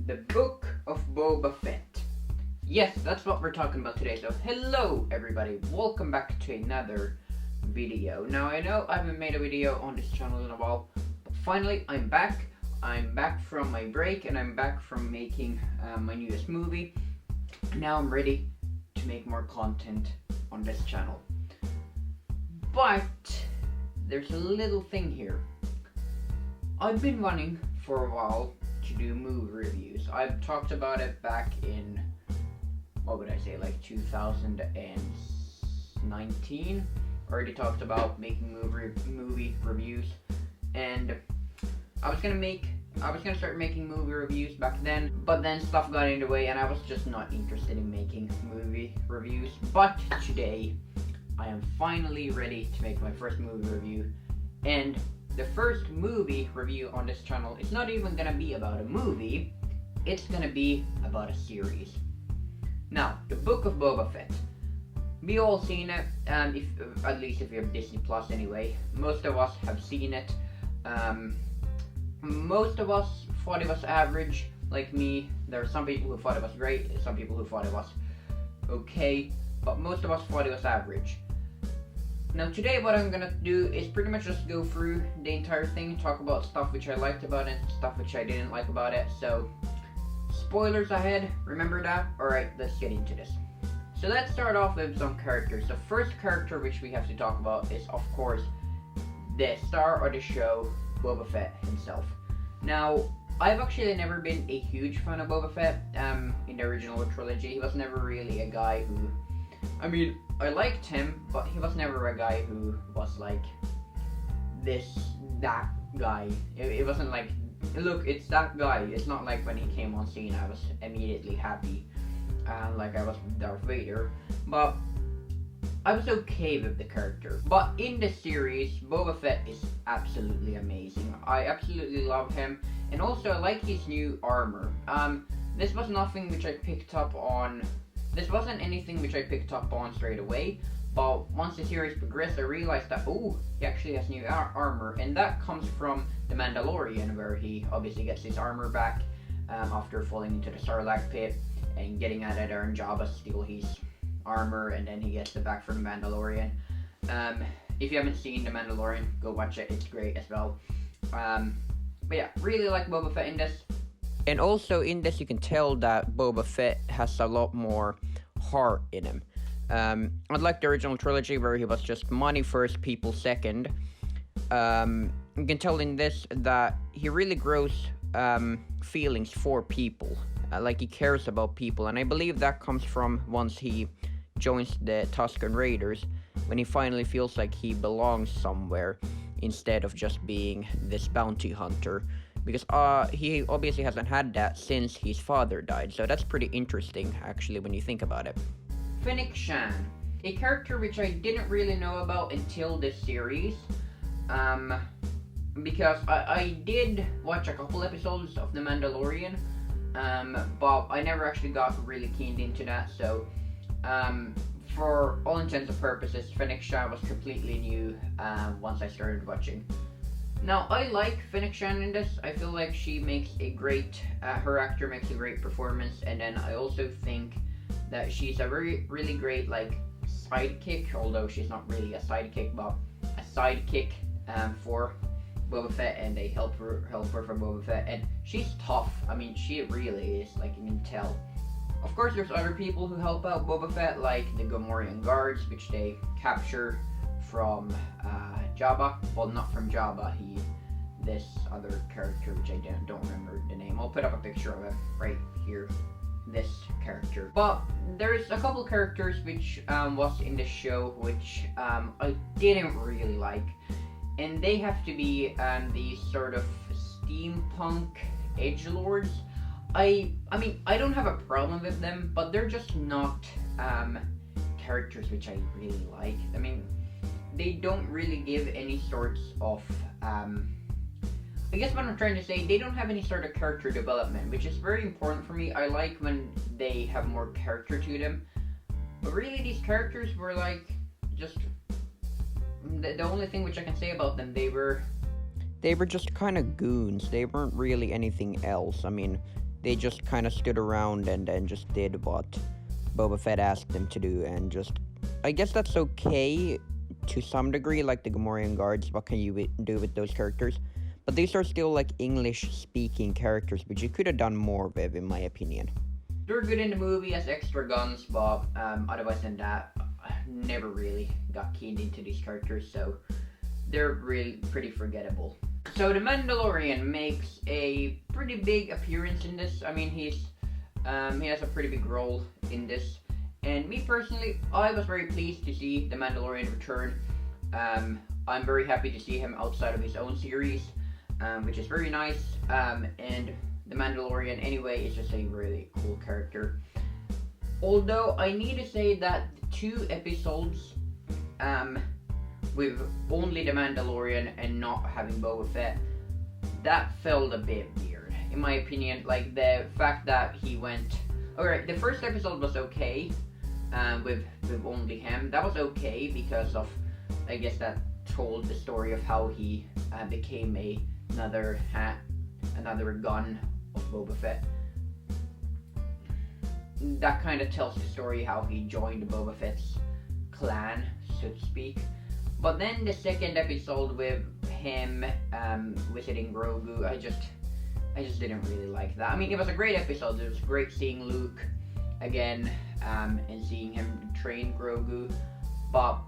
The Book of Boba Fett. Yes, that's what we're talking about today. So hello everybody, welcome back to another video. Now I know I haven't made a video on this channel in a while, but finally I'm back. I'm back from my break and I'm back from making my newest movie. Now I'm ready to make more content on this channel. But there's a little thing here. I've been wanting for a while to do movie reviews. I've talked about it back in, what would I say, like 2019. Already talked about making movie reviews, and I was gonna start making movie reviews back then, but then stuff got in the way and I was just not interested in making movie reviews. But today I am finally ready to make my first movie review, and the first movie review on this channel is not even gonna be about a movie, it's gonna be about a series. Now, the Book of Boba Fett. We all seen it, if at least if you have Disney Plus anyway. Most of us have seen it. Most of us thought it was average, like me. There are some people who thought it was great, some people who thought it was okay, but most of us thought it was average. Now today what I'm gonna do is pretty much just go through the entire thing, talk about stuff which I liked about it, stuff which I didn't like about it. So, spoilers ahead, remember that? Alright, let's get into this. So let's start off with some characters. The first character which we have to talk about is, of course, the star of the show, Boba Fett himself. Now, I've actually never been a huge fan of Boba Fett in the original trilogy. He was never really a guy who, I liked him, but he was never a guy who was like that guy. It wasn't like, look, it's that guy. It's not like when he came on scene I was immediately happy, like I was with Darth Vader, but I was okay with the character. But in the series, Boba Fett is absolutely amazing. I absolutely love him, and also I like his new armor. This was nothing which I picked up on. This wasn't anything which I picked up on straight away, but once the series progressed, I realized that, oh, he actually has new armor, and that comes from the Mandalorian, where he obviously gets his armor back after falling into the Sarlacc pit and getting out of there, and Jabba steal his armor, and then he gets it back from the Mandalorian. If you haven't seen the Mandalorian, go watch it, it's great as well. But yeah, really like Boba Fett in this. And also in this you can tell that Boba Fett has a lot more heart in him. Unlike the original trilogy where he was just money first, people second, you can tell in this that he really grows feelings for people. Like he cares about people, and I believe that comes from once he joins the Tusken Raiders, when he finally feels like he belongs somewhere instead of just being this bounty hunter. Because he obviously hasn't had that since his father died, so that's pretty interesting actually when you think about it. Fennec Shand, a character which I didn't really know about until this series, because I did watch a couple episodes of The Mandalorian, but I never actually got really keened into that, so for all intents and purposes, Fennec Shand was completely new once I started watching. Now, I like Fennec Shand in this. I feel like she makes a great, her actor makes a great performance, and then I also think that she's a really great, like, sidekick, although she's not really a sidekick, but a sidekick for Boba Fett, and a helper for Boba Fett, and she's tough. She really is, like, you can tell. Of course, there's other people who help out Boba Fett, like the Gamorrean guards, which they capture from Jabba. Well, not from Jabba, this other character, which I don't remember the name. I'll put up a picture of him right here, this character. But there's a couple characters which was in the show which I didn't really like, and they have to be these sort of steampunk edgelords. I don't have a problem with them, but they're just not characters which I really like. They don't really give any sorts of, I guess what I'm trying to say, they don't have any sort of character development, which is very important for me. I like when they have more character to them, but really these characters were like, just, the only thing which I can say about them, they were just kind of goons. They weren't really anything else. they just kind of stood around and then just did what Boba Fett asked them to do, and just, I guess that's okay to some degree, like the Gamorrean guards. What can you do with those characters? But these are still like English-speaking characters, which you could have done more with, in my opinion. They're good in the movie as extra guns, but otherwise than that, I never really got keened into these characters, so they're really pretty forgettable. So the Mandalorian makes a pretty big appearance in this. I mean, he has a pretty big role in this. And me personally, I was very pleased to see the Mandalorian Return. I'm very happy to see him outside of his own series, which is very nice. And the Mandalorian, anyway, is just a really cool character. Although I need to say that the 2 episodes with only the Mandalorian and not having Boba Fett, that felt a bit weird, in my opinion. Like, the fact that he went... Alright, the first episode was okay, with only him. That was okay because of, I guess, that told the story of how he became another gun of Boba Fett. That kind of tells the story how he joined Boba Fett's clan, so to speak. But then the second episode with him visiting Grogu, I just didn't really like that. I mean, it was a great episode. It was great seeing Luke again, and seeing him train Grogu. But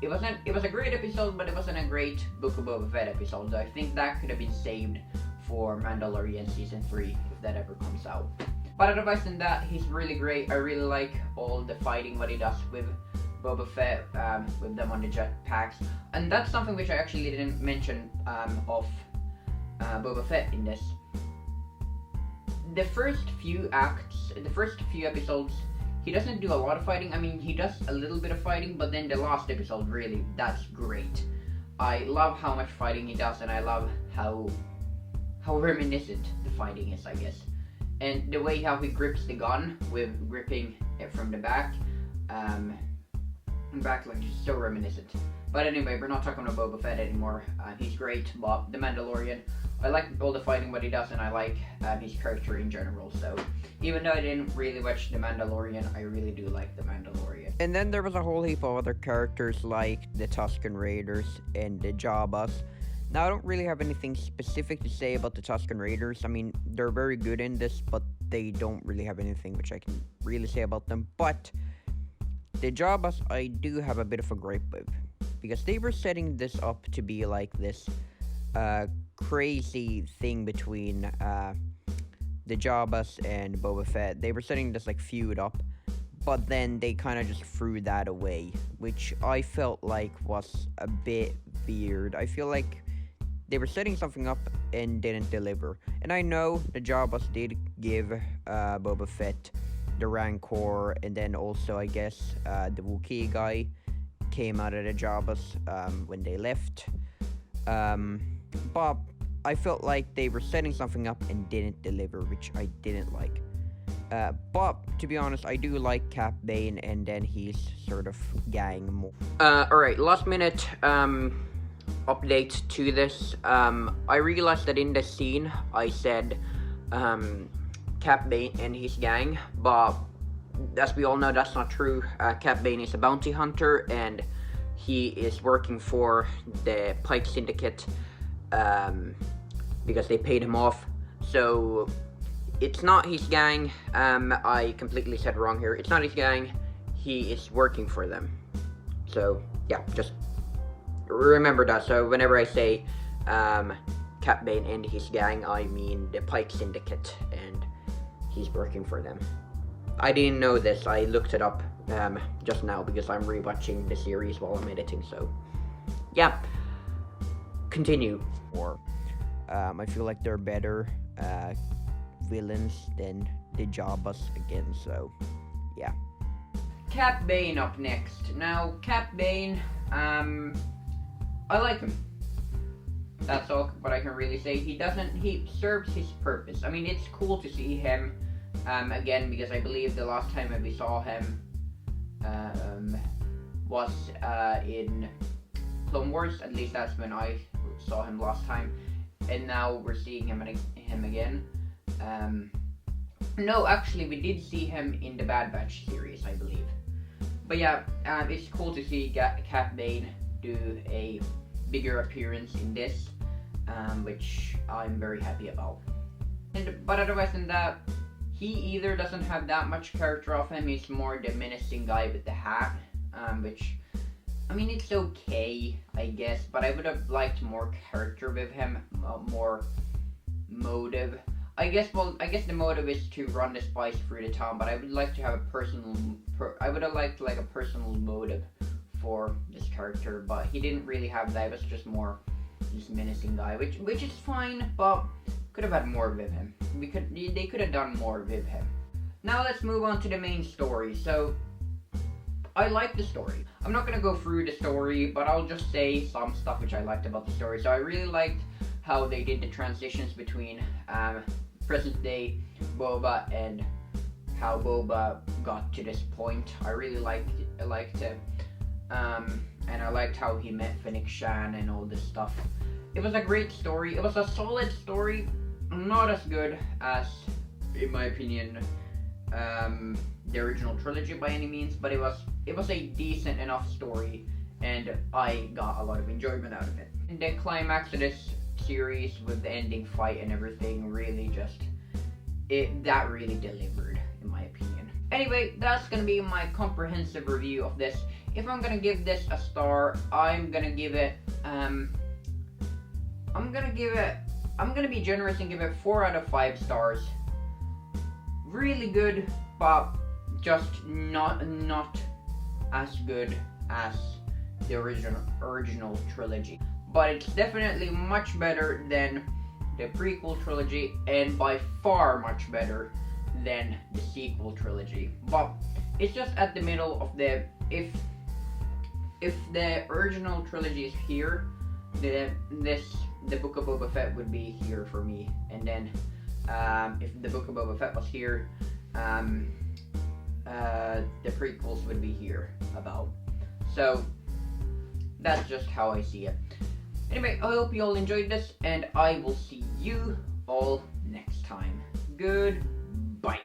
it was a great episode, but it wasn't a great Book of Boba Fett episode. So I think that could have been saved for Mandalorian Season 3, if that ever comes out. But otherwise than that, he's really great. I really like all the fighting, what he does with Boba Fett, with them on the jetpacks. And that's something which I actually didn't mention of Boba Fett in this. The first few episodes, he doesn't do a lot of fighting. I mean, he does a little bit of fighting, but then the last episode, really, that's great. I love how much fighting he does, and I love how reminiscent the fighting is, I guess. And the way how he grips the gun, with gripping it from the back, like, just so reminiscent. But anyway, we're not talking about Boba Fett anymore. He's great, but the Mandalorian, I like all the fighting what he does, and I like his character in general. So even though I didn't really watch the Mandalorian, I really do like the Mandalorian. And then there was a whole heap of other characters like the Tusken Raiders and the Jabbas. Now, I don't really have anything specific to say about the Tusken Raiders. I mean, they're very good in this, but they don't really have anything which I can really say about them. But the Jabbas, I do have a bit of a gripe with, because they were setting this up to be like this crazy thing between the Jabbas and Boba Fett. They were setting this like feud up, but then they kind of just threw that away, which I felt like was a bit weird. I feel like they were setting something up and didn't deliver. And I know the Jabbas did give Boba Fett the Rancor, and then also, I guess, the Wookiee guy came out of the Jabbas when they left. But I felt like they were setting something up and didn't deliver, which I didn't like. But to be honest, I do like Cap Bane, and then he's sort of gang more. Alright, last minute update to this. I realized that in the scene I said Cap Bane and his gang, but as we all know, that's not true. Cap Bane is a bounty hunter, and he is working for the Pike Syndicate because they paid him off. So it's not his gang. I completely said wrong here. It's not his gang. He is working for them. So yeah, just remember that. So whenever I say Cap Bane and his gang, I mean the Pike Syndicate, and he's working for them. I didn't know this. I looked it up just now because I'm rewatching the series while I'm editing. So yeah, continue. Or I feel like they're better villains than the Jabbas again. So yeah. Cap Bane up next. Now, Cap Bane, I like him. That's all what I can really say. He serves his purpose. I mean, it's cool to see him again, because I believe the last time that we saw him was in Clone Wars. At least that's when I saw him last time. And now we're seeing him again. No, actually, we did see him in the Bad Batch series, I believe. But yeah, it's cool to see Cat Bane do a bigger appearance in this, which I'm very happy about. But otherwise than that, he either doesn't have that much character of him, he's more the menacing guy with the hat, which, I mean, it's okay, I guess, but I would have liked more character with him, more motive. I guess the motive is to run the spice through the town, but I would like to have I would have liked like a personal motive for this character, but he didn't really have that. It was just more this menacing guy, which is fine, but could have had more with him. They could have done more with him. Now let's move on to the main story. So I like the story. I'm not gonna go through the story, but I'll just say some stuff which I liked about the story. So I really liked how they did the transitions between present day Boba and how Boba got to this point. I really liked it, and I liked how he met Fennec Shan and all this stuff. It was a great story. It was a solid story, not as good as, in my opinion, the original trilogy by any means, but it was a decent enough story, and I got a lot of enjoyment out of it. And the climax of this series with the ending fight and everything really that really delivered, in my opinion. Anyway, that's gonna be my comprehensive review of this. If I'm gonna give this a star, I'm gonna be generous and give it 4 out of 5 stars. Really good, but just not as good as the original trilogy. But it's definitely much better than the prequel trilogy, and by far much better than the sequel trilogy. But it's just at the middle of the, if the original trilogy is here, the Book of Boba Fett would be here for me, and then if the Book of Boba Fett was here, the prequels would be here about. So that's just how I see it. Anyway, I hope you all enjoyed this, and I will see you all next time. Goodbye.